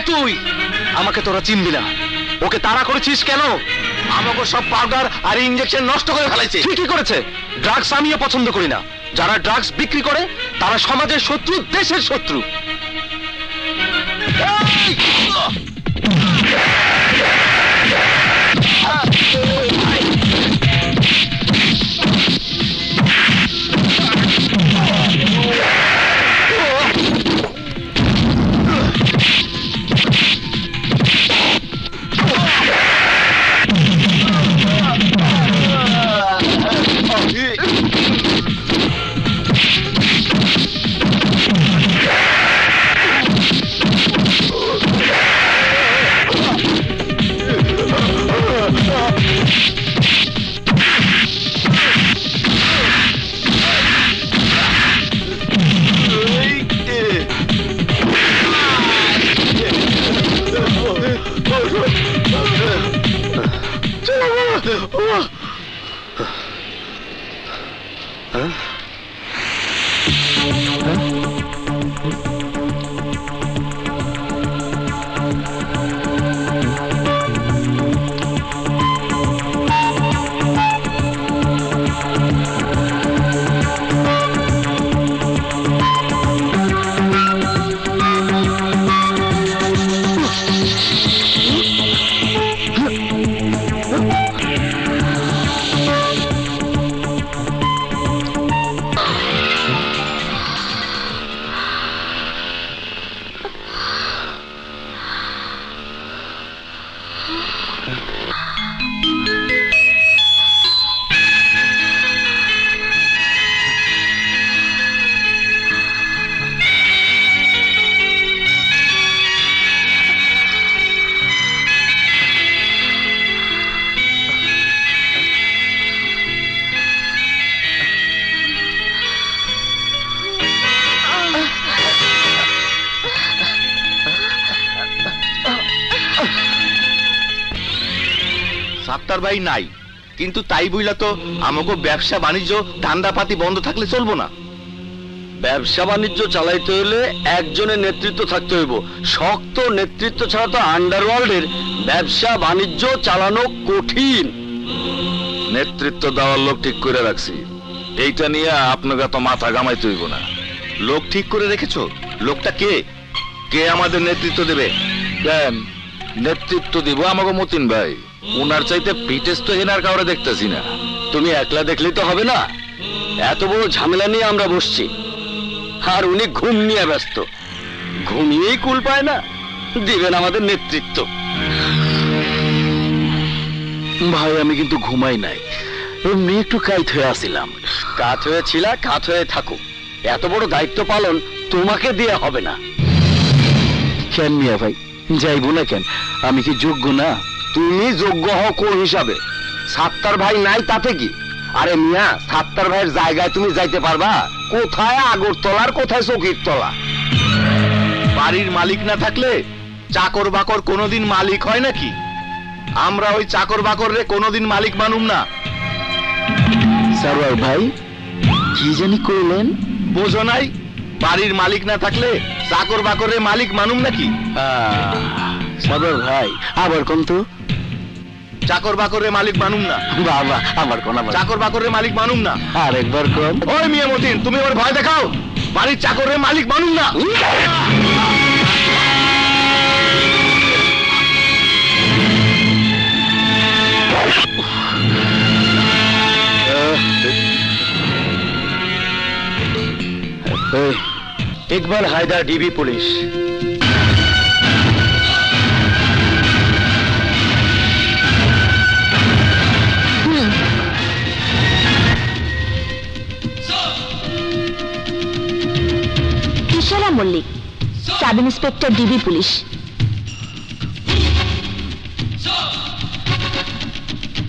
তুই? আমাকে তোরা চিনবি না। ওকে তাড়া করেছিস কেন? আমাকে সব পাউডার আর ইনজেকশন নষ্ট করে ফেলাইছে। ঠিকই করেছে। ড্রাগস আমিও পছন্দ করি না। যারা ড্রাগস বিক্রি করে তারা সমাজের শত্রু, দেশের শত্রু। সাত্তার ভাই নাই, কিন্তু তাই বইলা তো আমাকে ব্যবসা বাণিজ্য ধান্দাপাতি বন্ধ থাকলে চলবো না। ব্যবসা বাণিজ্য চালাইতে হলে একজনের নেতৃত্ব থাকতে হইব। শক্ত নেতৃত্ব ছাড়া তো আন্ডারওয়ার্ল্ডের ব্যবসা বাণিজ্য চালানো কঠিন। নেতৃত্ব দেওয়ার লোক ঠিক করে রাখছি, এইটা নিয়ে আপনাকে তো মাথা ঘামাইতে হইব না। লোক ঠিক করে রেখেছো? লোকটা কে? কে আমাদের নেতৃত্ব দেবে? কেন নেতৃত্ব দিব আমাকে মতিন ভাই। উনার চাইতে পিটেস্ট তো হেনার কাউরে দেখতেছি না। তুমি একলা দেখলেই তো হবে না। এত বড় ঝামেলা নিয়ে আমরা বসছি, আর উনি ঘুম নিয়ে ব্যস্ত। ঘুমিয়েই কুল পায় না, দিবেন আমাদের নেতৃত্ব। ভাই আমি কিন্তু ঘুমাই নাই, এমনি একটু কাইত হয়ে আসিলাম। কাত হয়ে ছিলা, কাত হয়ে থাকো। এত বড় দায়িত্ব পালন তোমাকে দিয়ে হবে না। কেন মিয়া ভাই যাইবো না কেন? আমি কি যোগ্য না? তুমি যোগ্য হও কোন হিসাবে? সাত্তার ভাই নাই তাতে কি? আরে মিয়া, সাত্তার ভাইয়ের জায়গায় তুমি যাইতে পারবা? কোথায় আগরতলার, কোথায় চকির তলা? বাড়ির মালিক না থাকলে চাকর বাকর কোনোদিন মালিক হয় নাকি? আমরা ওই চাকর বাকর রে কোনোদিন মালিক মানুম না। সারোয়ার ভাই কি জানি কইলেন? বোঝো নাই? বাড়ির মালিক না থাকলে চাকর বাকর রে মালিক মানুম নাকি? সারোয়ার ভাই আবার কোন তো? চাকর বাকর রে মালিক মানুম না। বাবা আবার কোন? চাকর বাকর রে মালিক মানুম না। আর একবার কোন? ওই মিয়া মতিন, তুমি ওর ভয় দেখাও। বাড়ির চাকর রে মালিক মানুম না। Iqbal Haider, DB police. Ishara Mallick, sub inspector, DB police.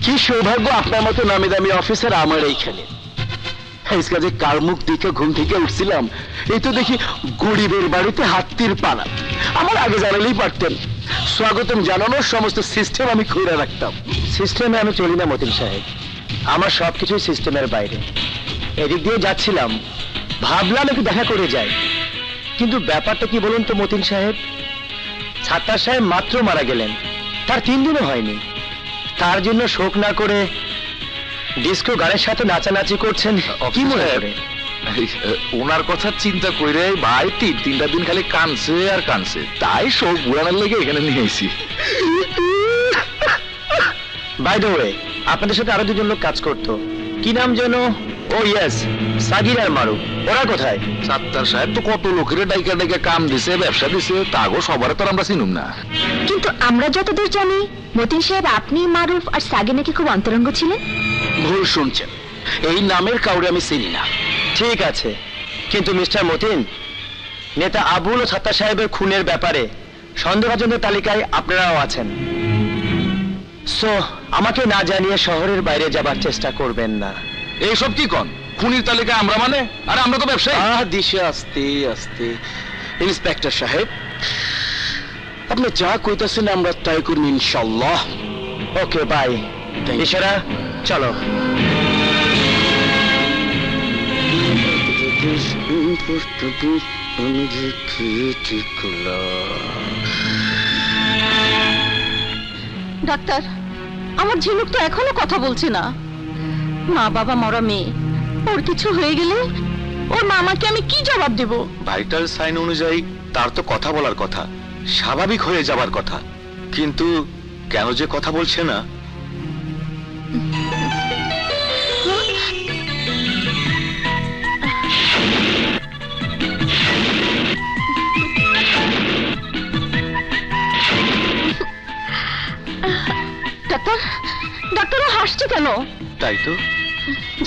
কি সৌভাগ্য আপনার মতো নামি দামি অফিসার আমার এইখানে। আজকে কার মুখ দেখে ঘুম থেকে উঠছিলাম, এই তো দেখি গরিবের বাড়িতে হাতির পানা। আমার আগে জানালেই পারতেন। স্বাগতম জানানোর সমস্ত সিস্টেম আমি খুঁড়ে রাখতাম। সিস্টেমে আমি চলি না মতিন সাহেব, আমার সবকিছুই সিস্টেমের বাইরে। এদিক দিয়ে যাচ্ছিলাম, ভাবলাম একটু দেখা করে যাই, কিন্তু ব্যাপারটা কি বলুন তো মতিন সাহেব? সাত্তার সাহেব মাত্র মারা গেলেন, তার 3 দিনও হয়নি। তার জন্য শোক না করে ডিস্কো গানের সাথে নাচানাচি করছেন কি মনে করে? ওনার কথা চিন্তা কইরে ভাই 3-4 দিন খালি কানছে আর কানছে, তাই শোক বুড়ানোর লেগে এখানে নিয়ে আইছি। বাই দ্য ওয়ে, আপনাদের সাথে আরো 2জন লোক কাজ করতো, কি নাম যেন? ও ইয়েস, সাগির আর মারু। ওরা কোথায়? সাত্তার সাহেব তো কত লোকের ডাইকা ডাইকা কাম দিছে, ব্যবসা দিছে, তাগো সবার তো আমরা চিনুম না। কিন্তু আমরা যতদূর জানি মতিন সাহেব, আপনি, মারুফ আর সাগি নাকি খুব অন্তরঙ্গ ছিলেন। ভুল শুনছেন, এই নামের কাউরে আমি চিনি না। ঠিক আছে, কিন্তু মিস্টার মতিন, নেতা আবুল ও সাত্তার সাহেবের খুনের ব্যাপারে সন্দেহভাজনদের তালিকায় আপনারাও আছেন। সো আমাকে না জানিয়ে শহরের বাইরে যাবার চেষ্টা করবেন না। এইসব কি কন? খুনির তালিকা আমরা মানে? আর আমরা তো ব্যবসায়ী। দিশে আস্তে আস্তে। ইন্সপেক্টর সাহেব, আপনি যা কইতাছেন আমরা তাই করব ইনশাআল্লাহ। Okay bye. ইশারা, চলো। ডাক্তার, আমার ঝিনুক তো এখনো কথা বলছে না। মা বাবা মরা মেয়ে, ওর কিছু হয়ে গেলে ওর মামাকে আমি কি জবাব দেব? ভাইটাল সাইন অনুযায়ী তার তো কথা বলার কথা, স্বাভাবিক হয়ে যাবার কথা, কিন্তু কেন যে কথা বলছে না? ডাক্তার, ডাক্তার ও হাসছে কেন? তাই তো।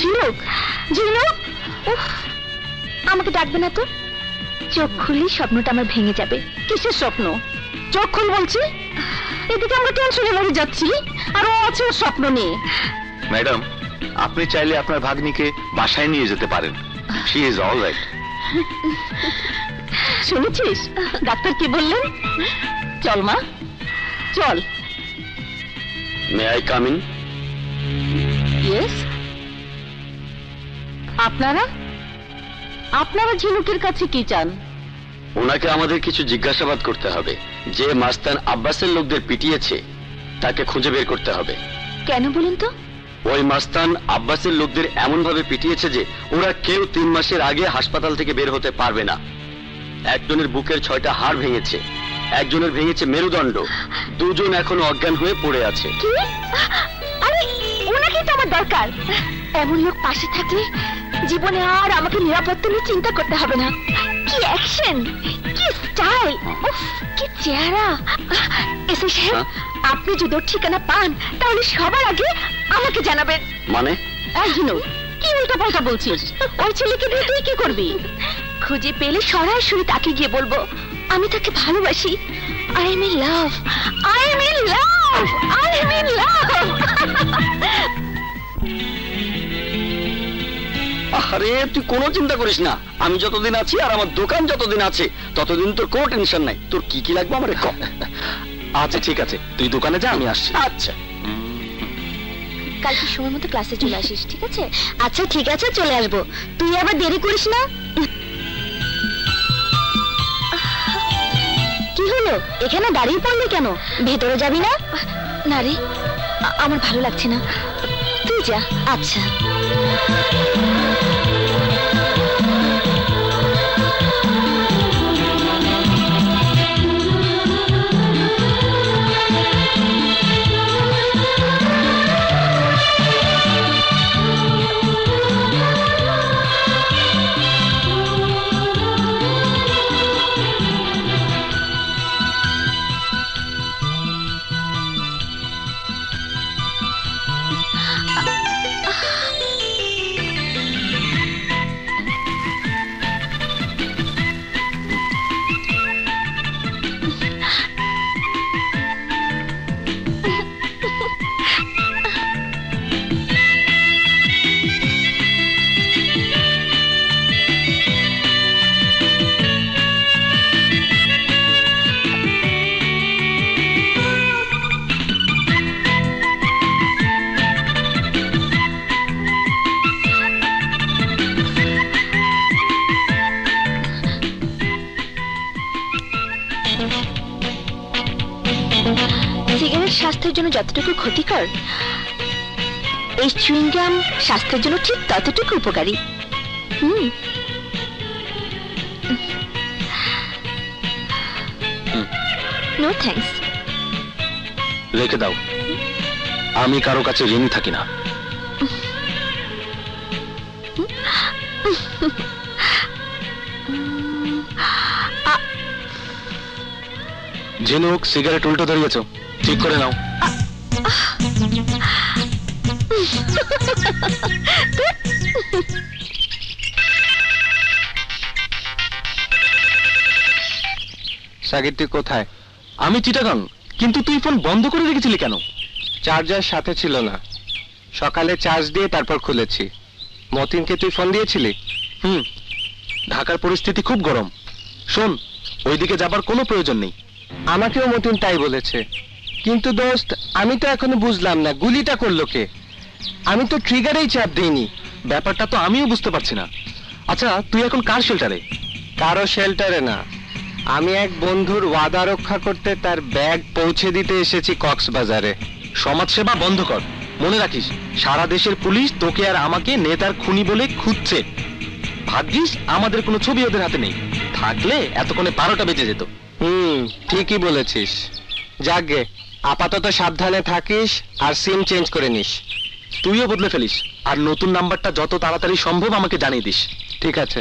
ঝিনুক, ঝিনুক, উফ, আমাকে ডাকবে না তো? চোখ খুললেই স্বপ্নটা আমার ভেঙে যাবে। কিসের স্বপ্ন? চোখ খুল বলছি। এদিকে আমরা টেনশনে মরে যাচ্ছি, আর ও আছে ওর স্বপ্ন নিয়ে। ম্যাডাম, আপনি চাইলে আপনার ভাগ্নিকে বাসায় নিয়ে যেতে পারেন। She is all right. শুনেছিস ডাক্তার কি বললেন? চল মা, চল। May I come in? Yes. আপনারা আপনারা ঝিনুকের কাছে কি চান? ওনাকে আমাদের কিছু জিজ্ঞাসাবাদ করতে হবে। যে মাস্তান আব্বাসের লোকদের পিটিয়েছে তাকে খুঁজে বের করতে হবে। কেন বলুন তো? ওই মাস্তান আব্বাসের লোকদের এমন ভাবে পিটিয়েছে যে ওরা কেউ 3 মাসের আগে হাসপাতাল থেকে বের হতে পারবে না। একজনের বুকের 6টা হাড় ভেঙেছে, একজনের ভেঙেছে মেরুদণ্ড, 2জন এখনো অজ্ঞান হয়ে পড়ে আছে। কি? আরে ওনাকে তো আমার দরকার। এমন লোক পাশে থাকলে জীবনে আর আমাকে নিরাপত্তা নিয়ে চিন্তা করতে হবে না। কি অ্যাকশন, কি স্টাইল, উফ, কি চেহারা। এসে সাহেব, আপনি যদি ওর ঠিকানা পান তাহলে সবার আগে আমাকে জানাবেন। মানে? ঝিনুক, কি উল্টা পাল্টা বলছিস? ওই ছেলেকে দিয়ে তুই কি করবি? খুঁজে পেলে সরাসরি তাকে গিয়ে বলবো আমি তাকে ভালোবাসি। I am in love, I am in love, I am in love. আরে তুই কোনো চিন্তা করিস না, আমি যতদিন আছি আর আমার দোকান যতদিন আছে ততদিন তোর কোনো টেনশন নাই। তোর কি কি লাগবে আমারে কর। আচ্ছা ঠিক আছে, তুই দোকানে যা, আমি আসছি। আচ্ছা, কালকে সময় মতো ক্লাসে চলে আসিস, ঠিক আছে? আচ্ছা ঠিক আছে, চলে আসবো। তুই আবার দেরি করিস না। কি হলো, এখানে দাঁড়িয়ে পড়লি কেন? ভেতরে যাবি না? না রে, আমার ভালো লাগছে না, তুই যা। আচ্ছা। সিগারেট স্বাস্থ্যের জন্য যতটুকু ক্ষতিকর, এই চুইংগাম স্বাস্থ্যের জন্য ঠিক ততটুকু উপকারী। No thanks. রেখে দাও, আমি কারো কাছে ঋণী থাকি না। ঝিনুক, সিগারেট উল্টো ধরিয়েছ, ঠিক করে নাও। সাগির তুই কোথায়? আমি চিটাগাং, কিন্তু তুই ফোন বন্ধ করে রেখেছিলি কেন? চার্জার সাথে ছিল না, সকালে চার্জ দিয়ে তারপর খুলেছি। মতিনকে তুই ফোন দিয়েছিলি? ঢাকার পরিস্থিতি খুব গরম। শোন, ওইদিকে যাবার কোনো প্রয়োজন নেই। আমাকেও মতিন তাই বলেছে, কিন্তু দোস্ত আমি তো এখনো বুঝলাম না গুলিটা করলো কে। আমি তো ট্রিগারেই চাপ দিইনি। ব্যাপারটা তো আমিও বুঝতে পারছি না। আচ্ছা, তুই এখন কার শেল্টারে? কারো শেল্টারে না, আমি এক বন্ধুর ওয়াদা রক্ষা করতে তার ব্যাগ পৌঁছে দিতে এসেছি কক্সবাজারে। সমাজসেবা বন্ধ কর। মনে রাখিস, সারা দেশের পুলিশ তোকে আর আমাকে নেতার খুনি বলে খুঁজছে। ভাগ্যিস আমাদের কোনো ছবি ওদের হাতে নেই, থাকলে এতক্ষণে 12টা বেজে যেত। ঠিকই বলেছিস। যাকগে, আপাতত সাবধানে থাকিস আর সিম চেঞ্জ করে নিস। তুইও বদলে ফেলিস, আর নতুন নাম্বারটা যত তাড়াতাড়ি সম্ভব আমাকে জানিয়ে দিস। ঠিক আছে।